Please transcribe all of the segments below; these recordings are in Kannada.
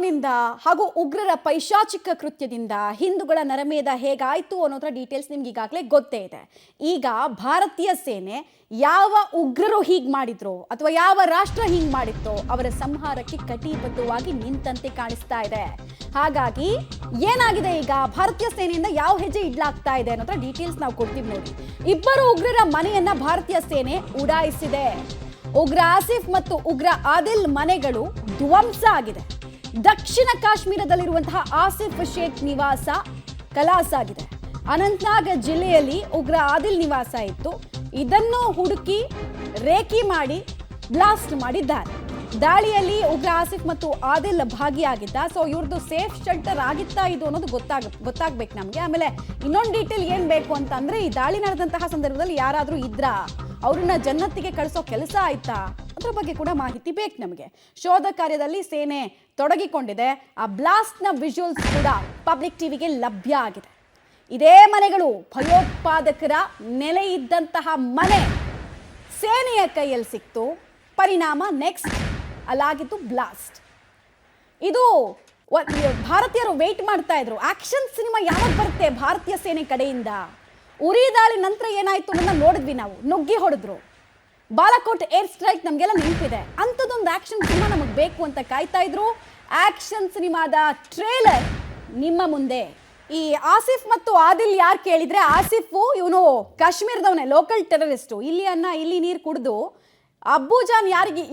ನಿಂದ ಹಾಗೂ ಉಗ್ರರ ಪೈಶಾಚಿಕ ಕೃತ್ಯದಿಂದ ಹಿಂದೂಗಳ ನರಮೇಧ ಹೇಗಾಯಿತು ಅನ್ನೋದ್ರ ಡೀಟೇಲ್ಸ್ ನಿಮ್ಗೆ ಈಗಾಗಲೇ ಗೊತ್ತೇ ಇದೆ. ಈಗ ಭಾರತೀಯ ಸೇನೆ ಯಾವ ಉಗ್ರರು ಹೀಗೆ ಮಾಡಿದ್ರು ಅಥವಾ ಯಾವ ರಾಷ್ಟ್ರ ಹೀಗೆ ಮಾಡಿತ್ತೋ ಅವರ ಸಂಹಾರಕ್ಕೆ ಕಟಿಬದ್ಧವಾಗಿ ನಿಂತಂತೆ ಕಾಣಿಸ್ತಾ ಇದೆ. ಹಾಗಾಗಿ ಏನಾಗಿದೆ, ಈಗ ಭಾರತೀಯ ಸೇನೆಯಿಂದ ಯಾವ ಹೆಜ್ಜೆ ಇಡ್ಲಾಗ್ತಾ ಇದೆ ಅನ್ನೋದ್ರ ಡೀಟೇಲ್ಸ್ ನಾವು ಕೊಡ್ತೀವಿ ನೋಡಿ. ಇಬ್ಬರು ಉಗ್ರರ ಮನೆಯನ್ನ ಭಾರತೀಯ ಸೇನೆ ಉಡಾಯಿಸಿದೆ. ಉಗ್ರ ಆಸಿಫ್ ಮತ್ತು ಉಗ್ರ ಆದಿಲ್ ಮನೆಗಳು ಧ್ವಂಸ ಆಗಿದೆ. ದಕ್ಷಿಣ ಕಾಶ್ಮೀರದಲ್ಲಿರುವಂತಹ ಆಸಿಫ್ ಶೇಖ್ ನಿವಾಸ ಕಲಾಸ್ ಆಗಿದೆ. ಅನಂತನಾಗ್ ಜಿಲ್ಲೆಯಲ್ಲಿ ಉಗ್ರ ಆದಿಲ್ ನಿವಾಸ ಇತ್ತು. ಇದನ್ನು ಹುಡುಕಿ ರೇಖಿ ಮಾಡಿ ಬ್ಲಾಸ್ಟ್ ಮಾಡಿದ್ದಾರೆ. ದಾಳಿಯಲ್ಲಿ ಉಗ್ರ ಆಸಿಫ್ ಮತ್ತು ಆದಿಲ್ ಭಾಗಿಯಾಗಿದ್ದ. ಸೊ ಇವ್ರದ್ದು ಸೇಫ್ ಶೆಲ್ಟರ್ ಆಗಿತ್ತಾ ಇದು ಅನ್ನೋದು ಗೊತ್ತಾಗ್ಬೇಕು ನಮಗೆ. ಆಮೇಲೆ ಇನ್ನೊಂದು ಡೀಟೇಲ್ ಏನ್ ಬೇಕು ಅಂತಂದ್ರೆ, ಈ ದಾಳಿ ನಡೆದಂತಹ ಸಂದರ್ಭದಲ್ಲಿ ಯಾರಾದ್ರೂ ಇದ್ರ, ಅವ್ರನ್ನ ಜನ್ನತ್ತಿಗೆ ಕಳಿಸೋ ಕೆಲಸ ಆಯ್ತಾ, ಅದ್ರ ಬಗ್ಗೆ ಕೂಡ ಮಾಹಿತಿ ಬೇಕು ನಮಗೆ. ಶೋಧ ಕಾರ್ಯದಲ್ಲಿ ಸೇನೆ ತೊಡಗಿಕೊಂಡಿದೆ. ಆ ಬ್ಲಾಸ್ಟ್ನ ವಿಜುವಲ್ಸ್ ಕೂಡ ಪಬ್ಲಿಕ್ ಟಿವಿಗೆ ಲಭ್ಯ ಆಗಿದೆ. ಇದೇ ಮನೆಗಳು ಭಯೋತ್ಪಾದಕರ ನೆಲೆ ಇದ್ದಂತಹ ಮನೆ ಸೇನೆಯ ಕೈಯಲ್ಲಿ ಸಿಕ್ತು. ಪರಿಣಾಮ ನೆಕ್ಸ್ಟ್ ಅಲ್ಲಾಗಿತ್ತು ಬ್ಲಾಸ್ಟ್. ಇದು ಭಾರತೀಯರು ವೇಟ್ ಮಾಡ್ತಾ ಇದ್ರು, ಆಕ್ಷನ್ ಸಿನಿಮಾ ಯಾವಾಗ ಬರುತ್ತೆ ಭಾರತೀಯ ಸೇನೆ ಕಡೆಯಿಂದ. ಉರಿ ದಾಳಿ ನಂತರ ಏನಾಯ್ತು ಅನ್ನೋದನ್ನ ನೋಡಿದ್ವಿ ನಾವು. ನುಗ್ಗಿ ಹೊಡೆದ್ರು, ಬಾಲಾಕೋಟ್ ಏರ್ ಸ್ಟ್ರೈಕ್ ನಮಗೆಲ್ಲ ನೆನಪಿದೆ. ಅಂಥದ್ದೊಂದು ಆಕ್ಷನ್ ಸಿನಿಮಾ ನಮಗೆ ಬೇಕು ಅಂತ ಕಾಯ್ತಾ ಇದ್ರು. ಆಕ್ಷನ್ ಸಿನಿಮಾದ ಟ್ರೇಲರ್ ನಿಮ್ಮ ಮುಂದೆ. ಈ ಆಸಿಫ್ ಮತ್ತು ಆದಿಲ್ ಯಾರು ಕೇಳಿದ್ರೆ, ಆಸಿಫ್ ಇವನು ಕಾಶ್ಮೀರದವನೇ, ಲೋಕಲ್ ಟೆರರಿಸ್ಟು. ಇಲ್ಲಿ ಅನ್ನ ಇಲ್ಲಿ ನೀರು ಕುಡಿದು ಅಬ್ಬುಜಾನ್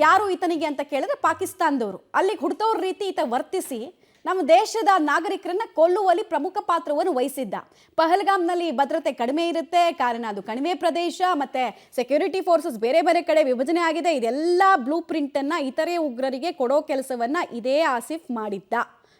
ಯಾರು ಈತನಿಗೆ ಅಂತ ಕೇಳಿದ್ರೆ ಪಾಕಿಸ್ತಾನದವರು. ಅಲ್ಲಿಗೆ ಹುಡ್ತವ್ರ ರೀತಿ ಈತ ವರ್ತಿಸಿ ನಮ್ಮ ದೇಶದ ನಾಗರಿಕರನ್ನ ಕೊಲ್ಲುವಲ್ಲಿ ಪ್ರಮುಖ ಪಾತ್ರವನ್ನು ವಹಿಸಿದ್ದ. ಪಹಲ್ಗಾಮ್ನಲ್ಲಿ ಭದ್ರತೆ ಕಡಿಮೆ ಇರುತ್ತೆ, ಕಾರಣ ಅದು ಕಣಿವೆ ಪ್ರದೇಶ, ಮತ್ತೆ ಸೆಕ್ಯೂರಿಟಿ ಫೋರ್ಸಸ್ ಬೇರೆ ಬೇರೆ ಕಡೆ ವಿಭಜನೆ ಆಗಿದೆ. ಇದೆಲ್ಲ ಬ್ಲೂ ಪ್ರಿಂಟನ್ನು ಇತರೆ ಉಗ್ರರಿಗೆ ಕೊಡೋ ಕೆಲಸವನ್ನ ಇದೇ ಆಸಿಫ್ ಮಾಡಿದ್ದ,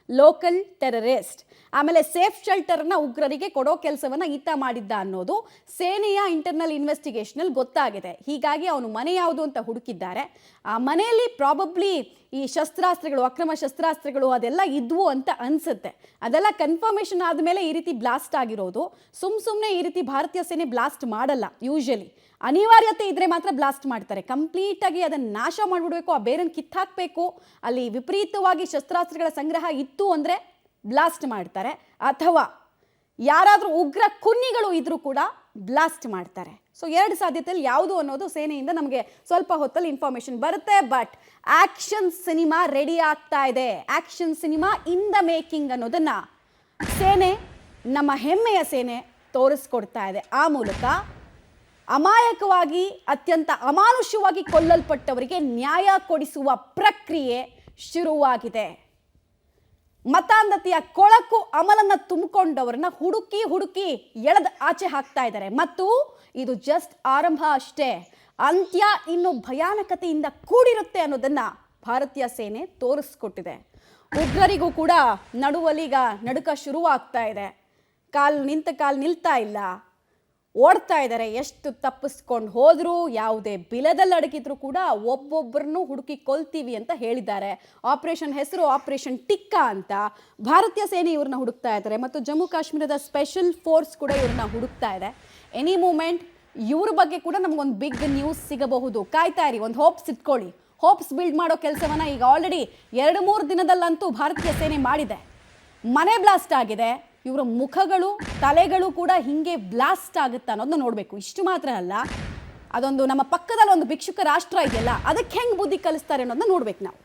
ಲೋಕಲ್ ಟೆರರಿಸ್ಟ್. ಆಮೇಲೆ ಸೇಫ್ ಶೆಲ್ಟರ್ನ ಉಗ್ರರಿಗೆ ಕೊಡೋ ಕೆಲಸವನ್ನ ಈತ ಮಾಡಿದ್ದ ಅನ್ನೋದು ಸೇನೆಯ ಇಂಟರ್ನಲ್ ಇನ್ವೆಸ್ಟಿಗೇಷನಲ್ಲಿ ಗೊತ್ತಾಗಿದೆ. ಹೀಗಾಗಿ ಅವನು ಮನೆ ಯಾವುದು ಅಂತ ಹುಡುಕಿದ್ದಾರೆ. ಆ ಮನೆಯಲ್ಲಿ ಪ್ರಾಬಬ್ಲಿ ಈ ಶಸ್ತ್ರಾಸ್ತ್ರಗಳು, ಅಕ್ರಮ ಶಸ್ತ್ರಾಸ್ತ್ರಗಳು ಅದೆಲ್ಲ ಇದ್ವು ಅಂತ ಅನ್ಸುತ್ತೆ. ಅದೆಲ್ಲ ಕನ್ಫರ್ಮೇಷನ್ ಆದಮೇಲೆ ಈ ರೀತಿ ಬ್ಲಾಸ್ಟ್ ಆಗಿರೋದು. ಸುಮ್ಮನೆ ಈ ರೀತಿ ಭಾರತೀಯ ಸೇನೆ ಬ್ಲಾಸ್ಟ್ ಮಾಡಲ್ಲ. ಯೂಶಲಿ ಅನಿವಾರ್ಯತೆ ಇದ್ರೆ ಮಾತ್ರ ಬ್ಲಾಸ್ಟ್ ಮಾಡ್ತಾರೆ. ಕಂಪ್ಲೀಟಾಗಿ ಅದನ್ನು ನಾಶ ಮಾಡಿಬಿಡ್ಬೇಕು, ಆ ಬೇರನ್ನು ಕಿತ್ತಾಕಬೇಕು, ಅಲ್ಲಿ ವಿಪರೀತವಾಗಿ ಶಸ್ತ್ರಾಸ್ತ್ರಗಳ ಸಂಗ್ರಹ ಇತ್ತು ಅಂದರೆ ಬ್ಲಾಸ್ಟ್ ಮಾಡ್ತಾರೆ. ಅಥವಾ ಯಾರಾದರೂ ಉಗ್ರ ಕುನ್ನಿಗಳು ಇದ್ರೂ ಕೂಡ ಬ್ಲಾಸ್ಟ್ ಮಾಡ್ತಾರೆ. ಸೊ ಎರಡು ಸಾಧ್ಯತೆಯಲ್ಲಿ ಯಾವುದು ಅನ್ನೋದು ಸೇನೆಯಿಂದ ನಮಗೆ ಸ್ವಲ್ಪ ಹೊತ್ತಲ್ಲಿ ಇನ್ಫಾರ್ಮೇಷನ್ ಬರುತ್ತೆ. ಬಟ್ ಆಕ್ಷನ್ ಸಿನಿಮಾ ರೆಡಿ ಆಗ್ತಾ ಇದೆ. Action cinema in the making ಅನ್ನೋದನ್ನ ಸೇನೆ, ನಮ್ಮ ಹೆಮ್ಮೆಯ ಸೇನೆ ತೋರಿಸ್ಕೊಡ್ತಾ ಇದೆ. ಆ ಮೂಲಕ ಅಮಾಯಕವಾಗಿ, ಅತ್ಯಂತ ಅಮಾನುಷ್ಯವಾಗಿ ಕೊಲ್ಲಲ್ಪಟ್ಟವರಿಗೆ ನ್ಯಾಯ ಕೊಡಿಸುವ ಪ್ರಕ್ರಿಯೆ ಶುರುವಾಗಿದೆ. ಮತಾಂಧತೆಯ ಕೊಳಕು ಅಮಲನ್ನ ತುಂಬಿಕೊಂಡವರನ್ನ ಹುಡುಕಿ ಎಳೆದು ಆಚೆ ಹಾಕ್ತಾ ಇದ್ದಾರೆ. ಮತ್ತು ಇದು ಜಸ್ಟ್ ಆರಂಭ ಅಷ್ಟೇ, ಅಂತ್ಯ ಇನ್ನು ಭಯಾನಕತೆಯಿಂದ ಕೂಡಿರುತ್ತೆ ಅನ್ನೋದನ್ನ ಭಾರತೀಯ ಸೇನೆ ತೋರಿಸ್ಕೊಟ್ಟಿದೆ. ಉಗ್ರರಿಗೂ ಕೂಡ ನಡುವಲ್ಲೀಗ ನಡುಕ ಶುರುವಾಗ್ತಾ ಇದೆ. ಕಾಲು ನಿಲ್ತಾ ಇಲ್ಲ, ಓಡ್ತಾ ಇದ್ದಾರೆ. ಎಷ್ಟು ತಪ್ಪಿಸ್ಕೊಂಡು ಹೋದ್ರು, ಯಾವುದೇ ಬಿಲದಲ್ಲಿ ಅಡಗಿದ್ರು ಕೂಡ ಒಬ್ಬೊಬ್ಬರನ್ನು ಹುಡುಕಿ ಕೊಲ್ತೀವಿ ಅಂತ ಹೇಳಿದ್ದಾರೆ. ಆಪರೇಷನ್ ಹೆಸರು ಆಪರೇಷನ್ ಟಿಕ್ಕಾ ಅಂತ. ಭಾರತೀಯ ಸೇನೆ ಇವ್ರನ್ನ ಹುಡುಕ್ತಾ ಇದ್ದಾರೆ ಮತ್ತು ಜಮ್ಮು ಕಾಶ್ಮೀರದ ಸ್ಪೆಷಲ್ ಫೋರ್ಸ್ ಕೂಡ ಇವ್ರನ್ನ ಹುಡುಕ್ತಾ ಇದೆ. ಎನಿ ಮೂಮೆಂಟ್ ಇವ್ರ ಬಗ್ಗೆ ಕೂಡ ನಮಗೊಂದು ಬಿಗ್ ನ್ಯೂಸ್ ಸಿಗಬಹುದು. ಕಾಯ್ತಾ ಇರಿ, ಒಂದು ಹೋಪ್ಸ್ ಇಟ್ಕೊಳ್ಳಿ. ಹೋಪ್ಸ್ ಬಿಲ್ಡ್ ಮಾಡೋ ಕೆಲಸವನ್ನ ಈಗ ಆಲ್ರೆಡಿ 2-3 ದಿನದಲ್ಲಂತೂ ಭಾರತೀಯ ಸೇನೆ ಮಾಡಿದೆ. ಮನೆ ಬ್ಲಾಸ್ಟ್ ಆಗಿದೆ, ಇವರ ಮುಖಗಳು, ತಲೆಗಳು ಕೂಡ ಹಿಂಗೆ ಬ್ಲಾಸ್ಟ್ ಆಗುತ್ತಾ ಅನ್ನೋದನ್ನ ನೋಡಬೇಕು. ಇಷ್ಟು ಮಾತ್ರ ಅಲ್ಲ, ಅದೊಂದು ನಮ್ಮ ಪಕ್ಕದಲ್ಲಿ ಒಂದು ಭಿಕ್ಷುಕ ರಾಷ್ಟ್ರ ಇದೆಯಲ್ಲ, ಅದಕ್ಕೆ ಹೆಂಗೆ ಬುದ್ಧಿ ಕಲಿಸ್ತಾರೆ ಅನ್ನೋದನ್ನ ನೋಡ್ಬೇಕು ನಾವು.